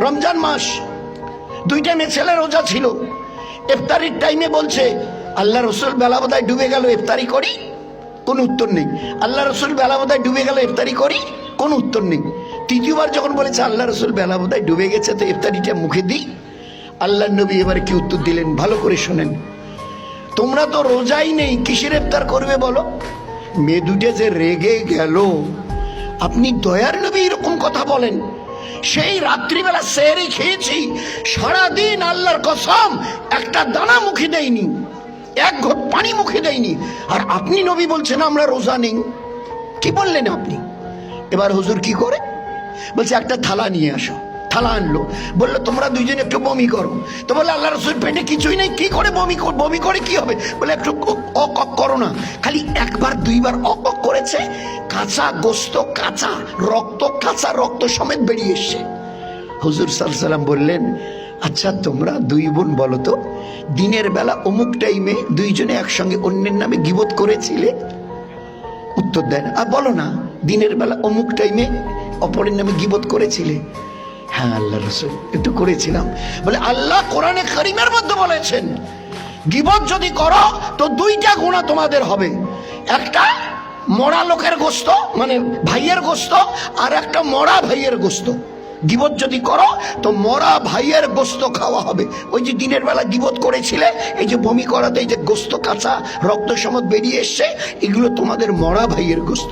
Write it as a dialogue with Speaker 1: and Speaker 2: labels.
Speaker 1: রমজান মাস, 2 টাইমে ছেলে রোজা ছিল। ইফতারির টাইমে বলছে আল্লাহ রসুল বেলা বোধহয় ডুবে গেল, ইফতারি করি, কোনো উত্তর নেই। আল্লাহ রসুল বেলা বোধহয় ডুবে গেল, ইফতারি করি, কোনো উত্তর নেই। তৃতীয়বার যখন বলেছে আল্লাহ রসুল বেলা বোধহয় ডুবে গেছে, তো ইফতারিটা মুখে দিই, আল্লাহ নবী এবার কি উত্তর দিলেন ভালো করে শোনেন। তোমরা তো রোজাই নেই, কিসের ইফতার করবে বলো? মেয়ে দুটো যে রেগে গেল, আপনি দয়ার নবী এরকম কথা বলেন? সেই রাত্রিবেলা সেহরি খেয়েছি, সারাদিন আল্লাহর কসম একটা দানা মুখে দেয়নি, এক ঘট পানি মুখে দেয়নি, আর আপনি নবী বলছেন আমরা রোজা নেই? কি বললেন আপনি? এবার হুজুর কি করে বলছে একটা থালা নিয়ে আসো। থালা আনলো, বললো তোমরা দুইজন একটু বমি করো। তো বলে আল্লাহ রসুল পেটে কিছুই নেই, কি করে বমি করে কি হবে? বলে একটু অক করো না। খালি একবার দুইবার অক করেছে, কাঁচা গোস্ত, কাঁচা রক্ত সমেত বেরিয়ে এসছে। হুজুর সাল্লাল্লাহু আলাইহি ওয়াসাল্লাম বললেন, আচ্ছা তোমরা 2 বোন বলো তো, দিনের বেলা অমুক টাইমে দুইজনে একসঙ্গে অন্যের নামে গীবত করেছিলে? উত্তর দেন, আর বলো না দিনের বেলা অমুক টাইমে অপরের নামে গীবত করেছিলে? হ্যাঁ আল্লাহ রসুল একটু করেছিলাম। বলে আল্লাহ কোরআনে কারীমের মধ্যে বলেছেন গীবত যদি করো তো 2টা গুনাহ তোমাদের হবে, একটা মরা লোকের গোস্ত মানে ভাইয়ের গোস্ত, আর একটা মরা ভাইয়ের গোস্ত। গীবত যদি করো তো মরা ভাইয়ের গোস্ত খাওয়া হবে। ওই যে দিনের বেলা গীবত করেছিলে, এই যে বমি করাতে এই যে গোস্ত কাঁচা রক্ত সমেত বেরিয়ে এসছে, এগুলো তোমাদের মরা ভাইয়ের গোস্ত।